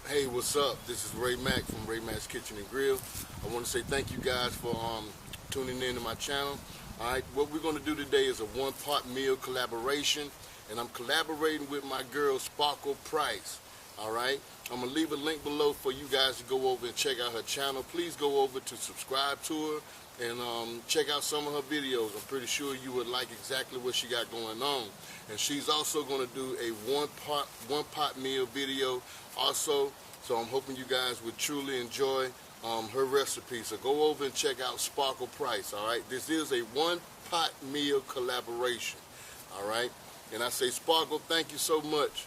Hey, what's up? This is Ray Mack from Ray Mack's Kitchen and Grill. I want to say thank you guys for tuning in to my channel. All right, what we're going to do today is a one-pot meal collaboration, and I'm collaborating with my girl Sparkle Price. All right, I'm gonna leave a link below for you guys to go over and check out her channel. Please go over to subscribe to her and check out some of her videos. I'm pretty sure you would like exactly what she got going on. And she's also going to do a one pot meal video also. So I'm hoping you guys would truly enjoy her recipe. So go over and check out Sparkle Price. All right, this is a one pot meal collaboration. All right, and I say, Sparkle, thank you so much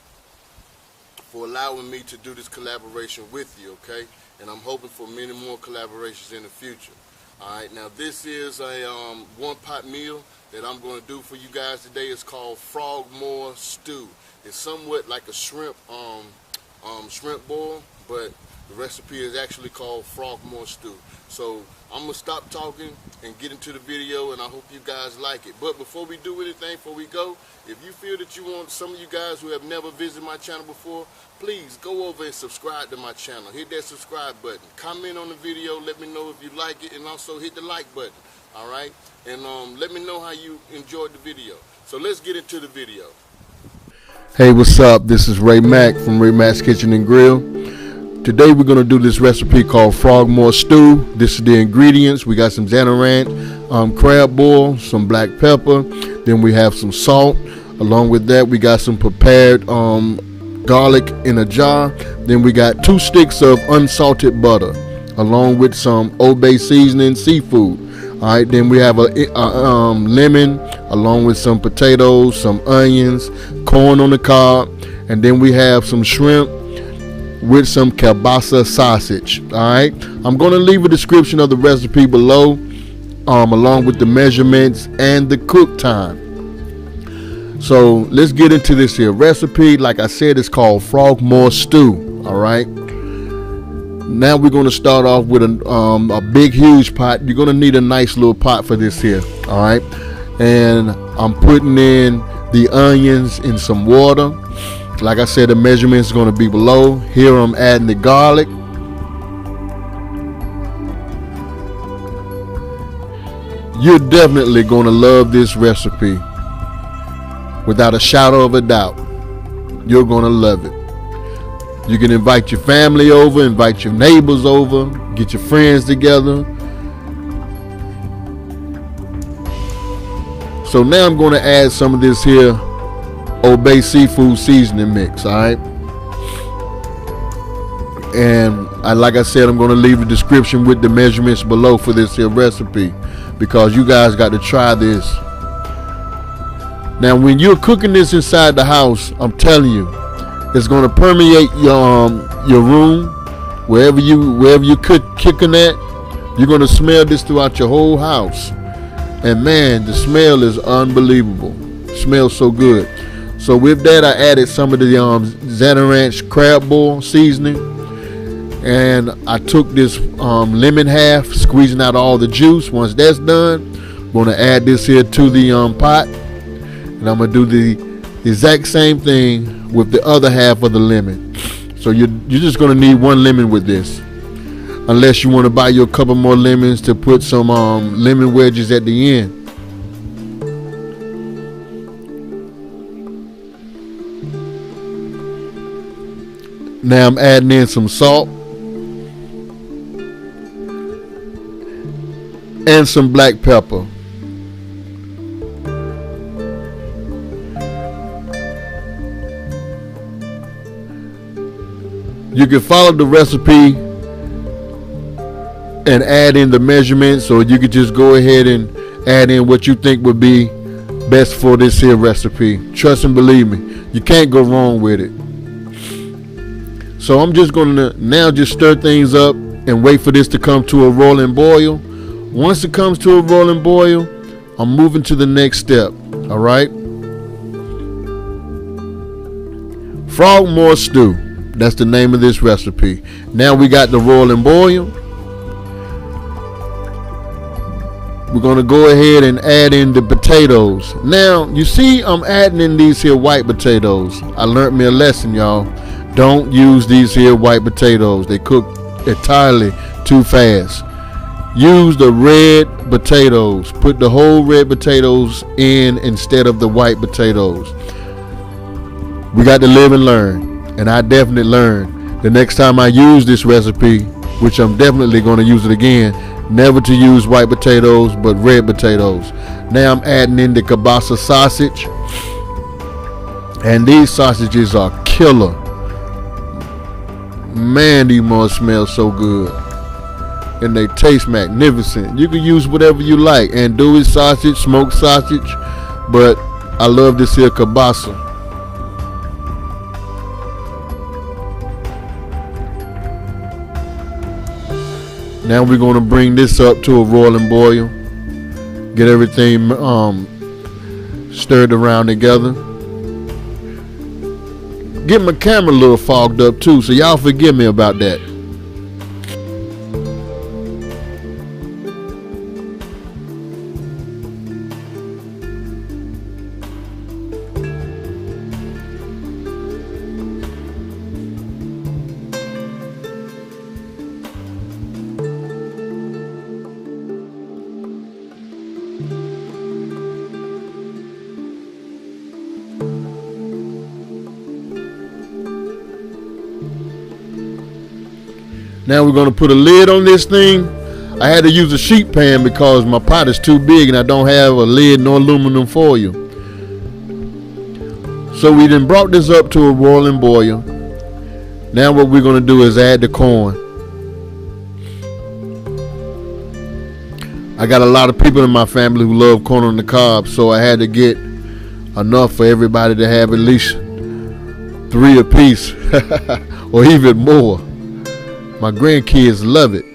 for allowing me to do this collaboration with you, okay? And I'm hoping for many more collaborations in the future. All right, now this is a one pot meal that I'm going to do for you guys today. It's called Frogmore stew. It's somewhat like a shrimp boil, but the recipe is actually called Frogmore stew. So I'm gonna stop talking and get into the video, and I hope you guys like it. But before we do anything, before we go, if you feel that you want, some of you guys who have never visited my channel before, please go over and subscribe to my channel. Hit that subscribe button. Comment on the video. Let me know if you like it, and also hit the like button. All right, and let me know how you enjoyed the video. So let's get into the video. Hey, what's up? This is Ray Mack from Ray Mack's Kitchen and Grill. Today we're going to do this recipe called Frogmore stew. This is the ingredients. We got some Zanarant crab boil, some black pepper, then we have some salt. Along with that, we got some prepared garlic in a jar. Then we got 2 sticks of unsalted butter, along with some Old Bay seasoning seafood. All right, then we have a lemon, along with some potatoes, some onions, corn on the cob, and then we have some shrimp with some kielbasa sausage. All right, I'm going to leave a description of the recipe below, along with the measurements and the cook time. So let's get into this here recipe. Like I said, it's called Frogmore stew. All right. Now we're going to start off with a big, huge pot. You're going to need a nice little pot for this here. All right. And I'm putting in the onions in some water. Like I said, the measurements is going to be below. Here I'm adding the garlic. You're definitely going to love this recipe. Without a shadow of a doubt. You're going to love it. You can invite your family over, invite your neighbors over, get your friends together. So now I'm going to add some of this here Old Bay seafood seasoning mix, all right? And like I said, I'm going to leave a description with the measurements below for this here recipe, because you guys got to try this. Now, when you're cooking this inside the house, I'm telling you, it's going to permeate your room, wherever you cooking at. You're going to smell this throughout your whole house, and man, the smell is unbelievable. It smells so good. So with that, I added some of the Zanarant crab boil seasoning, and I took this lemon half, squeezing out all the juice. Once that's done, I'm going to add this here to the pot, and I'm going to do the exact same thing with the other half of the lemon. So you're just going to need 1 lemon with this, unless you want to buy you a couple more lemons to put some lemon wedges at the end. Now I'm adding in some salt and some black pepper. You can follow the recipe and add in the measurements, or you could just go ahead and add in what you think would be best for this here recipe. Trust and believe me, you can't go wrong with it. So I'm just going to now just stir things up and wait for this to come to a rolling boil. Once it comes to a rolling boil, I'm moving to the next step. All right. Frogmore stew. That's the name of this recipe. Now we got the rolling boil. We're going to go ahead and add in the potatoes. Now, you see I'm adding in these here white potatoes. I learned me a lesson, y'all. Don't use these here white potatoes. They cook entirely too fast. Use the red potatoes. Put the whole red potatoes in instead of the white potatoes. We got to live and learn. And I definitely learned. The next time I use this recipe, which I'm definitely going to use it again, never to use white potatoes but red potatoes. Now I'm adding in the kielbasa sausage. And these sausages are killer. Man, these must smell so good. And they taste magnificent. You can use whatever you like. Andouille sausage, smoked sausage. But I love this here kielbasa. Now we're going to bring this up to a roiling boil. Get everything stirred around together. Get my camera a little fogged up too, so y'all forgive me about that. Now we're going to put a lid on this thing. I had to use a sheet pan because my pot is too big and I don't have a lid nor aluminum foil. So we then brought this up to a roiling boil. Now what we're going to do is add the corn. I got a lot of people in my family who love corn on the cob, so I had to get enough for everybody to have at least 3 apiece or even more. My grandkids love it.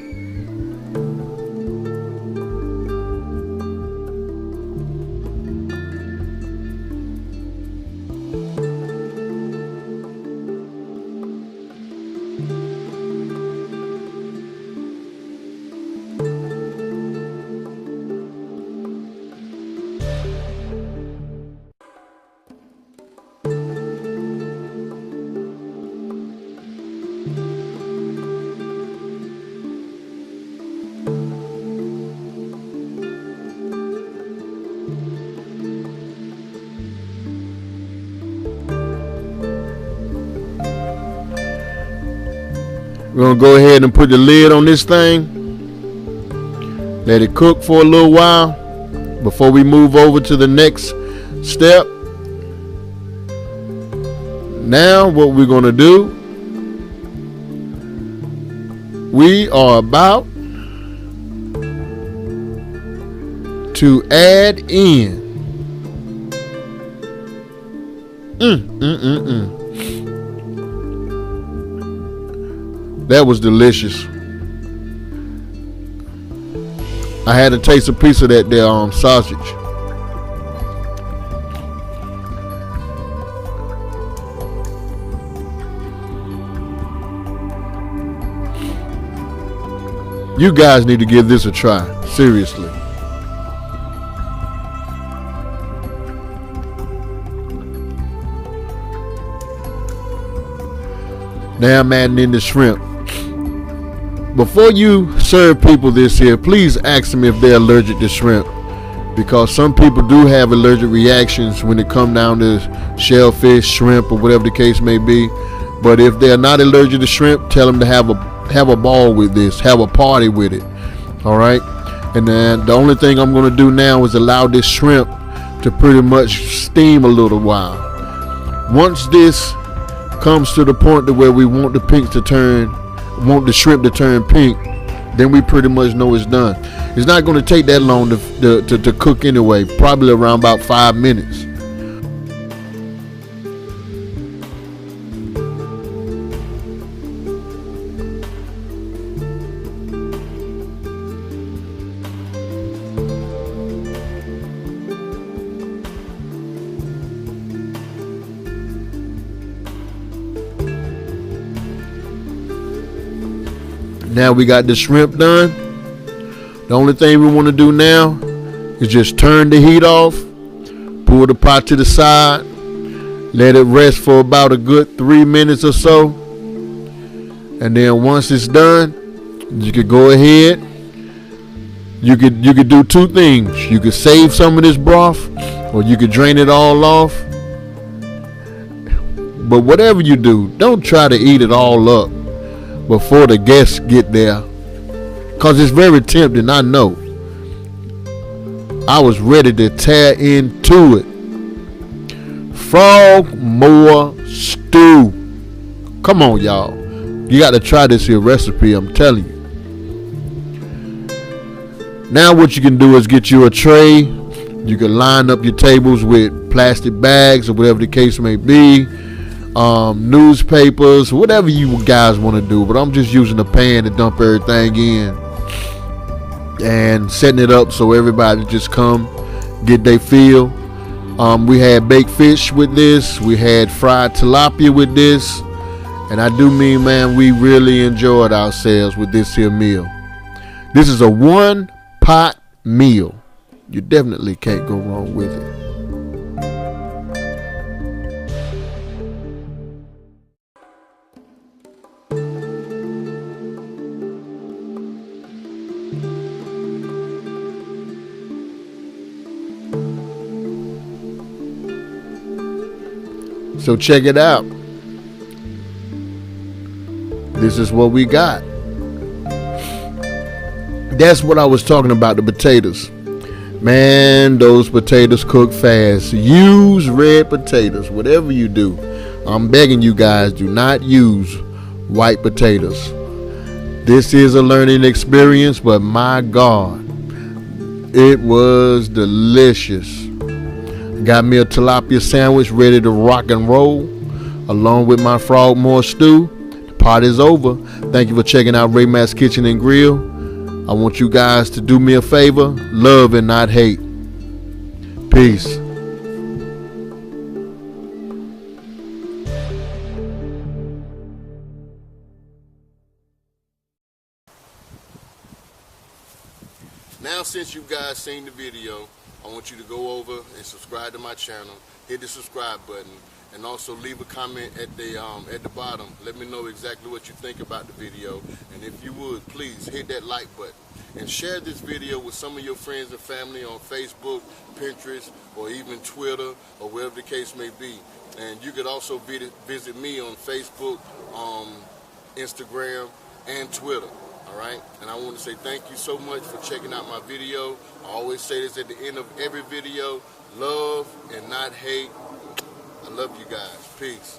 We're going to go ahead and put the lid on this thing. Let it cook for a little while before we move over to the next step. Now what we're going to do, we are about to add in That was delicious. I had to taste a piece of that there sausage. You guys need to give this a try, seriously. Now I'm adding in the shrimp. Before you serve people this here, please ask them if they're allergic to shrimp, because some people do have allergic reactions when it comes down to shellfish, shrimp, or whatever the case may be. But if they're not allergic to shrimp, tell them to have a ball with this, have a party with it. All right. And then the only thing I'm going to do now is allow this shrimp to pretty much steam a little while. Once this comes to the point to where we want the shrimp to turn pink, then we pretty much know it's done. It's not going to take that long to cook anyway, probably around about 5 minutes. Now we got the shrimp done. The only thing we want to do now is just turn the heat off, pull the pot to the side, Let it rest for about a good 3 minutes or so. And then once it's done, you could go ahead. You could do two things. You could save some of this broth, or you could drain it all off. But whatever you do, don't try to eat it all up before the guests get there, because it's very tempting. I know. I was ready to tear into it. Frogmore stew. Come on, y'all. You got to try this here recipe, I'm telling you. Now what you can do is get you a tray. You can line up your tables with plastic bags or whatever the case may be. Newspapers, whatever you guys want to do. But I'm just using a pan to dump everything in. And setting it up so everybody just come, get their fill. We had baked fish with this. We had fried tilapia with this. And I do mean, man, we really enjoyed ourselves with this here meal. This is a one-pot meal. You definitely can't go wrong with it. So check it out. This is what we got. That's what I was talking about, the potatoes. Man, those potatoes cook fast. Use red potatoes, whatever you do. I'm begging you guys, do not use white potatoes. This is a learning experience, but my God, it was delicious. Got me a tilapia sandwich ready to rock and roll, along with my Frogmore stew. The party's over. Thank you for checking out Ray Mack's Kitchen and Grill. I want you guys to do me a favor. Love and not hate. Peace. Now, since you guys seen the video, I want you to go over and subscribe to my channel. Hit the subscribe button, and also leave a comment at the bottom. Let me know exactly what you think about the video, and if you would, please hit that like button and share this video with some of your friends and family on Facebook, Pinterest, or even Twitter, or wherever the case may be. And you could also visit me on Facebook, Instagram, and Twitter. All right, and I want to say thank you so much for checking out my video. I always say this at the end of every video: love and not hate. I love you guys. Peace.